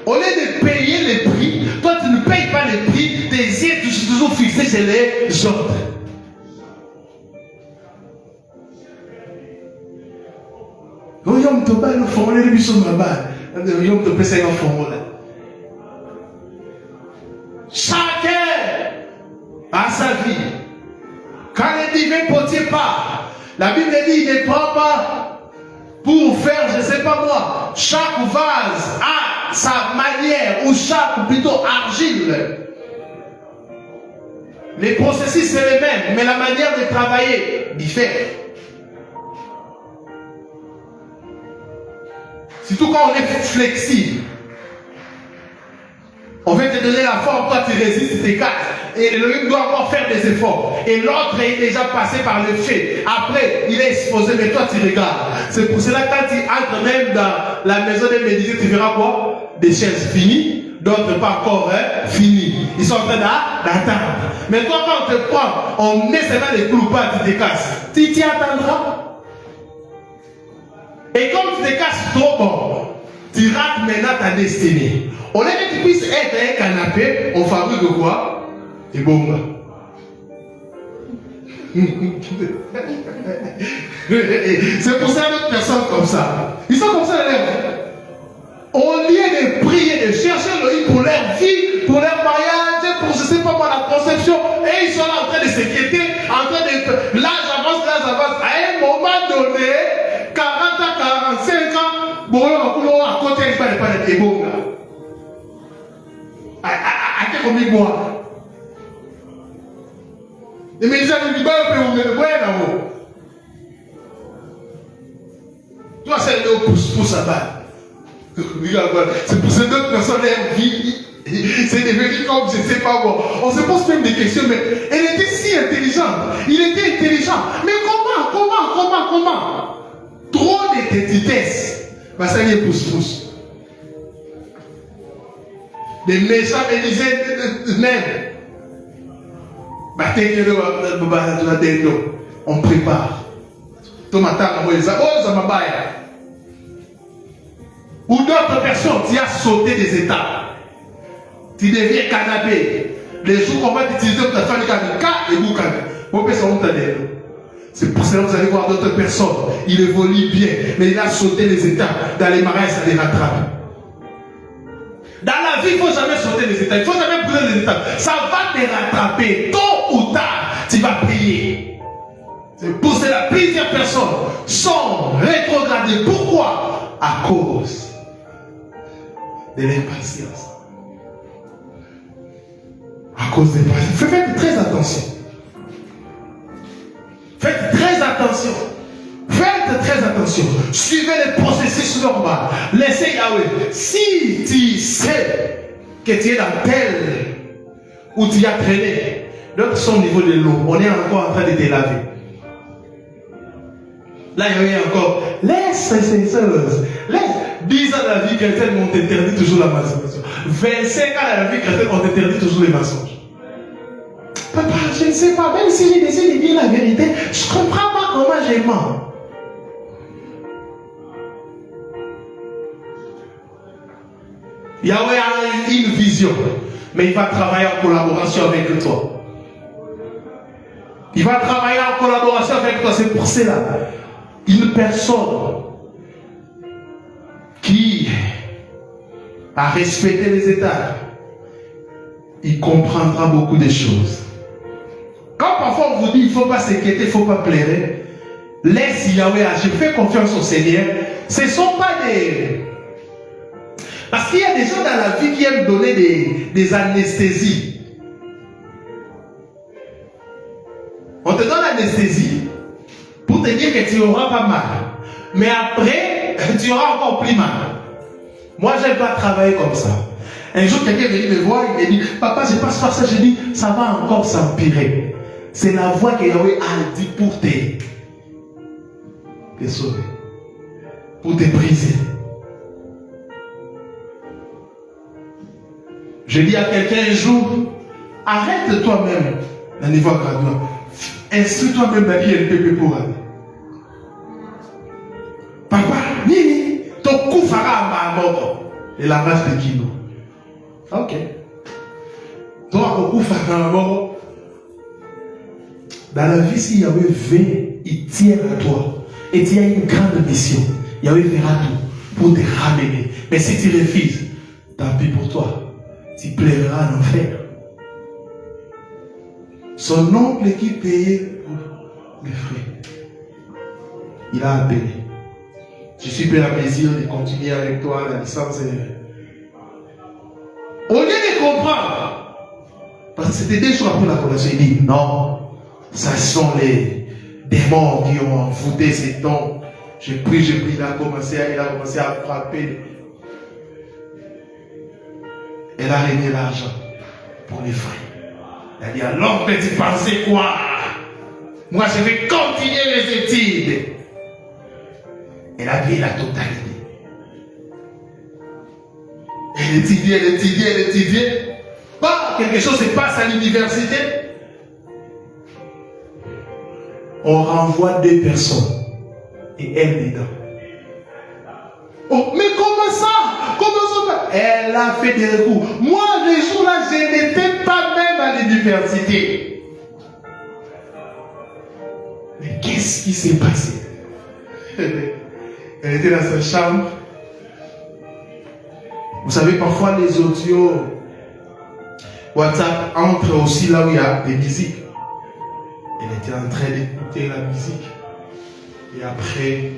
Au lieu de payer les prix, toi tu ne payes pas les prix, tes yeux sont toujours fixés chez les autres. Yom Toba, le formulaire de Bisson Maba. Yom Toba, c'est un formulaire. Chacun a sa vie. Quand les divins potiers partent, la Bible dit il ne prend pas pour faire, je ne sais pas moi, chaque vase a sa manière, ou chaque plutôt argile Les processus, c'est les mêmes, mais la manière de travailler diffère. Surtout quand on est flexible. On veut te donner la forme, toi tu résistes, tu t'écartes. Et l'un doit encore faire des efforts. Et l'autre est déjà passé par le fait. Après, il est exposé, mais toi tu regardes. C'est pour cela que quand tu entres même dans la maison des médecins, tu verras quoi? Des chaises finies, d'autres pas encore finies. Ils sont en train d'attendre. Mais toi, quand on te prend, on met seulement les clous, pas, tu te casses. Tu t'y attendras. Et comme tu te casses trop, bon, tu rates maintenant ta destinée. Au lieu que tu puisses être un canapé, on fabrique quoi? Des bombes. C'est pour ça d'autres personnes comme ça. Ils sont comme ça, les lèvres. Au lieu de prier, de chercher le pour leur vie, pour leur mariage, pour je sais pas moi, la conception, et ils sont là en train de s'inquiéter, en train de. L'âge avance. À un moment donné, 40 ans, 45 ans, bon, à côté, il ne pas de bombes. À combien de mois? Les médecins ne disent pas que vous là-haut. Toi, c'est le pouce à balle. C'est pour ces d'autres personnes, leur vie, c'est devenu comme je ne sais pas moi. On se pose même des questions, mais elle était si intelligente. Il était intelligent. Mais comment? Trop de vitesse. Bah, ça y est, pousse. Les méchants me disaient même. On prépare. Ou d'autres personnes, tu as sauté des étapes. Tu deviens canapé. Les jours qu'on va utiliser pour ta famille, et vous, c'est pour cela que vous allez voir d'autres personnes. Il évolue bien, mais il a sauté les étapes. Dans les mariages, ça les rattrape. Dans la vie, il ne faut jamais sauter les étapes. Il ne faut jamais brûler les étapes. Ça va te rattraper. Tôt ou tard, tu vas payer. C'est pour cela que plusieurs personnes sont rétrogradées. Pourquoi? À cause de l'impatience. À cause de l'impatience. Faites très attention. Faites très attention. Faites très attention. Suivez les processus normaux. Laissez Yahweh. Si tu sais que tu es dans tel où tu as traîné, d'autres sont au niveau de l'eau. On est encore en train de te laver. Là, il y a encore. Laisse ces choses. Laisse. 10 ans dans la vie chrétienne, on t'interdit toujours la masturbation. 25 ans dans la vie chrétienne, on t'interdit toujours les mensonges. Papa, je ne sais pas. Même si j'ai décidé de dire la vérité, je ne comprends pas comment j'ai menti. Yahweh a une vision, mais il va travailler en collaboration avec toi. Il va travailler en collaboration avec toi. C'est pour cela, une personne qui a respecté les étapes, il comprendra beaucoup de choses. Quand parfois on vous dit il ne faut pas s'inquiéter, il ne faut pas pleurer, laisse Yahweh agir, fais confiance au Seigneur. Ce ne sont pas des... Parce qu'il y a des gens dans la vie qui aiment donner des anesthésies. On te donne l'anesthésie pour te dire que tu auras pas mal. Mais après, tu auras encore plus mal. Moi, je n'aime pas travailler comme ça. Un jour, quelqu'un est venu me voir, il me dit, papa, je passe par ça. Je dis, ça va encore s'empirer. C'est la voix que Yahweh a dit pour te sauver. Pour te briser. Je dis à quelqu'un un jour, arrête toi-même dans le niveau gradué. Instruis toi-même dans l'ILPP pour aller. Papa, Nini, ton coup fera à ma mort. Et la race de Kino. Ok. Toi, ton coup fera à ma mort. Dans la vie, si Yahweh veut, il tient à toi. Et tu as une grande mission. Yahweh fera tout pour te ramener. Mais si tu refuses, tant pis pour toi. Tu plairas en enfer. Son oncle qui payait pour les frais, il a appelé. Je suis plein à plaisir de continuer avec toi la licence. Au lieu de comprendre, parce c'était 2 jours après la conversion. Il dit non, ça sont les démons qui ont envoûté ces dons. J'ai pris, il a commencé à frapper. Elle a régné l'argent pour les frais. Elle a dit alors, mais tu pensais quoi? Moi, je vais continuer les études. Elle a vu la totalité. Elle étudiait. Bah, quelque chose se passe à l'université. On renvoie 2 personnes. Et elle dedans. Oh, mais comment ça? Elle a fait des recours. Moi, les jours-là, je n'étais pas même à l'université. Mais qu'est-ce qui s'est passé? Elle était dans sa chambre. Vous savez, parfois les audios WhatsApp entrent aussi là où il y a des musiques. Elle était en train d'écouter la musique. Et après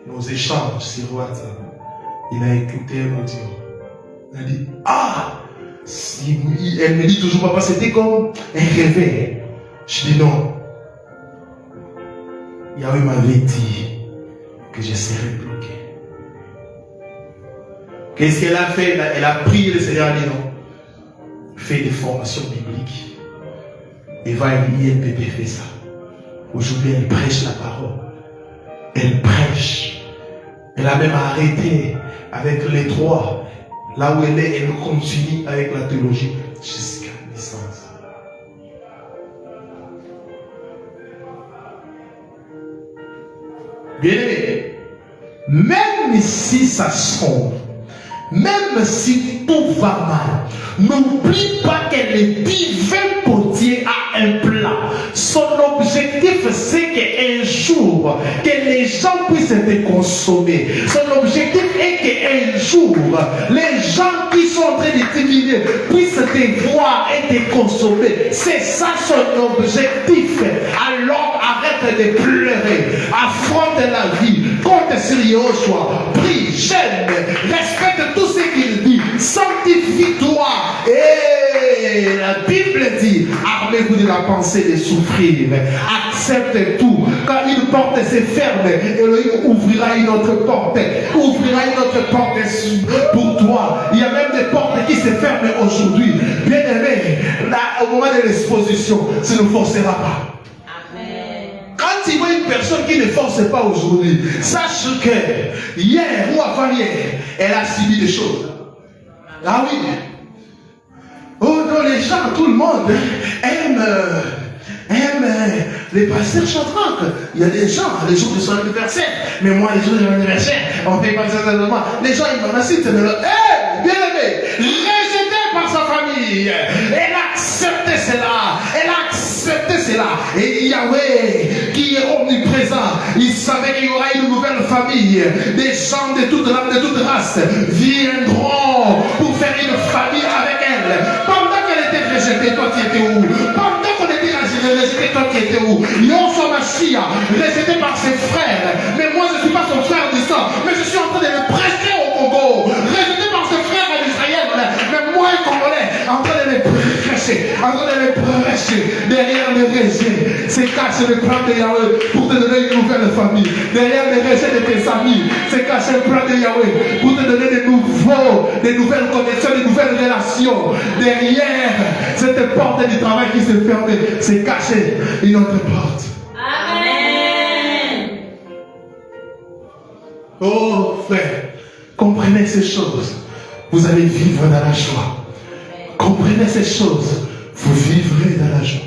nos échanges sur WhatsApp, il a écouté un audio. Il a dit, elle me dit toujours, papa, c'était comme un réveil. Je dis non. Yahweh m'avait dit que je serais bloqué. Qu'est-ce qu'elle a fait? Elle a prié, le Seigneur a dit non. Fais des formations bibliques. Et va à l'INPP, fait ça. Aujourd'hui, elle prêche la parole. Elle prêche. Elle a même arrêté avec les 3. Là où elle est, elle continue avec la théologie jusqu'à la licence. Bien aimé, même si ça sombre, même si tout va mal, n'oublie pas que le divin potier a un plan. Son objectif, c'est qu'un jour, que les gens puissent être consommés. Son objectif est qu'un jour, les gens qui sont en train de t'éliminer puissent te voir et te consommer. C'est ça son objectif. Alors arrête de pleurer, affronte la vie, compte sur Yeshua, prie, gêne, respecte tout ce qu'il dit, sanctifie-toi. Et la Bible dit, armez-vous de la pensée de souffrir, accepte tout. Quand une porte se ferme, Elohim ouvrira une autre porte, pour toi. Il y a même des portes qui se ferment aujourd'hui. Bien aimé, au moment de l'exposition, ça ne forcera pas. Quand tu vois une personne qui ne force pas aujourd'hui, sache que hier ou avant-hier, elle a subi des choses. Ah oui. Oh non, les gens, tout le monde aime les pasteurs chantants. Il y a des gens, les jours de son anniversaire. Mais moi, les jours de mon anniversaire, on fait pas ça seulement. Les gens, ils m'en assistent. Mais là, bien aimé, rejeté par sa famille. Elle a accepté cela. Et Yahweh, qui est omniprésent, il savait qu'il y aura une nouvelle famille. Des gens de toute langue, de toute race viendront pour faire une famille avec elle. Pendant qu'elle était rejetée, toi tu étais où? Pendant qu'on était rejeté, toi tu étais où? Yoshua Mashiach, rejeté par ses frères. Mais moi je ne suis pas son frère du sang, mais je suis en train de le prêcher au Congo. Rejeté par ses frères en Israël, mais moi un Congolais, en train de le prêcher, derrière le rejet, c'est caché le plan de Yahweh pour te donner une nouvelle famille. Derrière le rejet de tes amis, c'est caché le plan de Yahweh pour te donner des nouvelles connexions, des nouvelles relations. Derrière cette porte du travail qui se ferme, c'est caché une autre porte. Amen. Oh frère, comprenez ces choses. Vous allez vivre dans la joie. Comprenez ces choses. Vous vivrez dans la joie.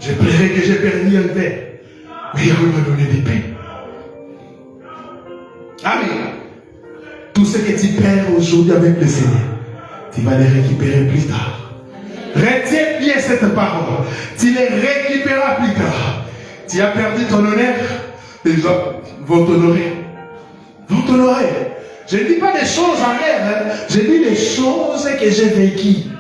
J'ai pleuré que j'ai perdu un père. Mais Yahweh m'a donné des paix. Amen. Tout ce que tu perds aujourd'hui avec le Seigneur, tu vas les récupérer plus tard. Retiens bien cette parole. Tu les récupéreras plus tard. Tu as perdu ton honneur, les gens vont t'honorer. Je ne dis pas des choses en l'air, je dis les choses que j'ai vécues.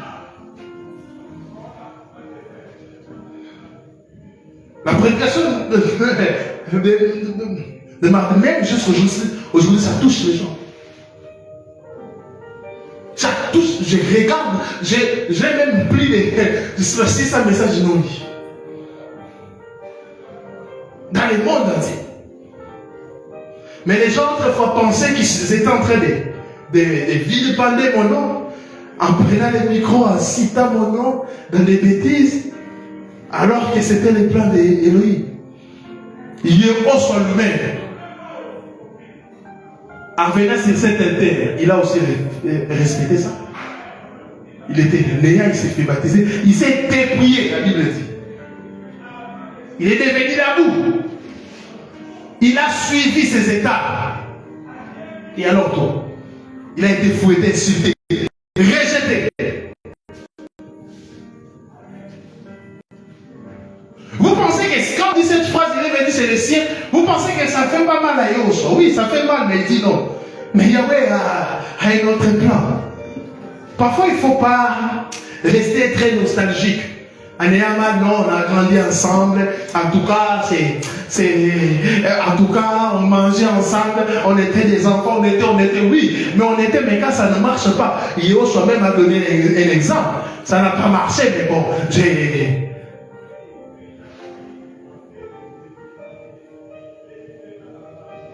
La prédication de ma mère jusqu'aujourd'hui, ça touche les gens. je regarde, j'ai même pris des 600 messages non lus. Dans le monde entier. Mais les gens autrefois pensaient qu'ils étaient en train de vilipender mon nom, en prenant le micro, en citant mon nom dans des bêtises, alors que c'était le plan d'Élohim. Il est au soit lui-même. En venant sur cette terre, il a aussi respecté ça. Il était néant, il s'est fait baptiser, il s'est dépouillé, la Bible dit. Il est devenu la boue. Il a suivi ses étapes. Et alors toi, il a été fouetté, insulté, rejeté. Vous pensez que quand on dit cette phrase, il est venu chez les siens, vous pensez que ça fait pas mal à Yoshua? Oui, ça fait mal, mais il dit non. Mais Yahweh a un autre plan. Parfois, il ne faut pas rester très nostalgique. En ayant mal, non, on a grandi ensemble. En tout cas, en tout cas, on mangeait ensemble. On était des enfants, on était, oui. Mais on était, mais quand ça ne marche pas, Yoshua même a donné un exemple. Ça n'a pas marché, mais bon,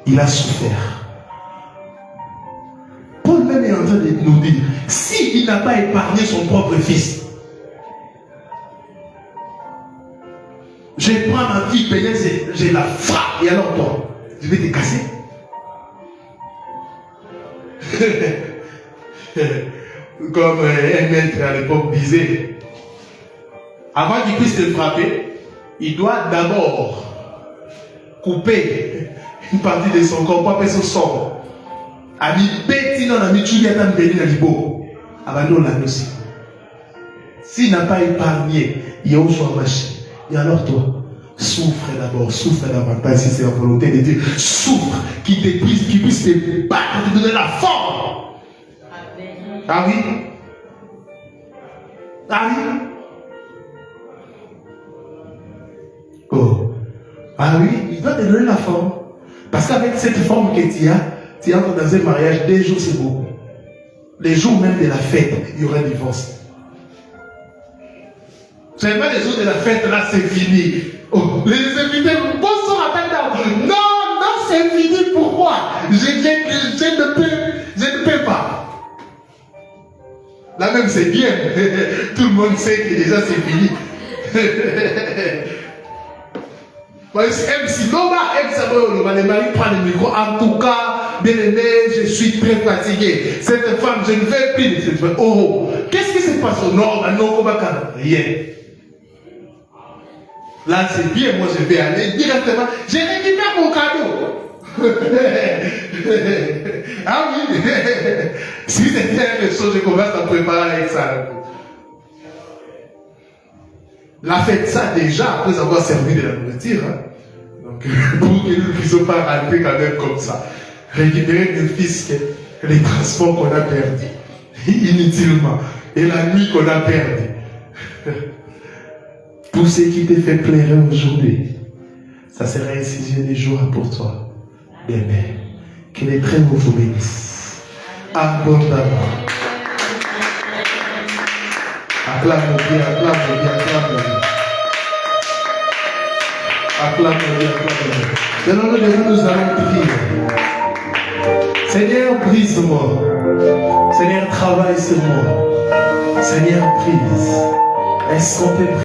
il a souffert. Paul même est en train de nous dire, s'il n'a pas épargné son propre fils, je prends ma fille pénètre, je la frappe, et alors toi, je vais te casser. Comme un maître à l'époque disait, avant qu'il puisse te frapper, il doit d'abord couper une partie de son corps, pas faire son sang. Ami bêti non, ami tu viens t'en bénir dans le beau. Abandonne la aussi. S'il n'a pas épargné, il y a aussi un marché. Et alors toi, souffre d'abord, souffre davantage si c'est la volonté de Dieu. Souffre, qu'il puisse te battre, te donner la forme. Amen. Ah oui? Ah oui? Oh. Ah oui, il doit te donner la forme. Parce qu'avec cette forme que tu entres dans un mariage, 2 jours c'est beaucoup. Les jours même de la fête, il y aura un divorce. Seulement les jours de la fête, là c'est fini. Oh, les invités, bonsoir à ta. Non, c'est fini pour moi. Je ne peux pas. Là même c'est bien. Tout le monde sait que déjà c'est fini. MC le mari prend le micro. En tout cas, bien aimé, je suis très fatigué. Cette femme, je ne vais plus. Oh, qu'est-ce qui se passe au nord? Non, rien. Là, c'est bien, moi je vais aller directement. Je récupère mon cadeau. Ah oui. Si c'était quelque chose, je commence à préparer avec ça. La fête ça déjà après avoir servi de la nourriture. Hein. Donc, pour que nous ne puissions pas rentrer quand même comme ça. Récupérer le fils, les transports qu'on a perdus. Inutilement. Et la nuit qu'on a perdue. Tout ce qui te fait pleurer aujourd'hui, ça sera un sujet de joie pour toi. Bébé. Que les très hauts vous bénissent. Abondamment. Acclame-le, acclame-le, acclame-le. Acclame-le, acclame-le. Dans le nom de nous, nous allons prier. Seigneur, brise-moi. Seigneur, travaille sur moi. Seigneur, brise. Est-ce qu'on peut prier?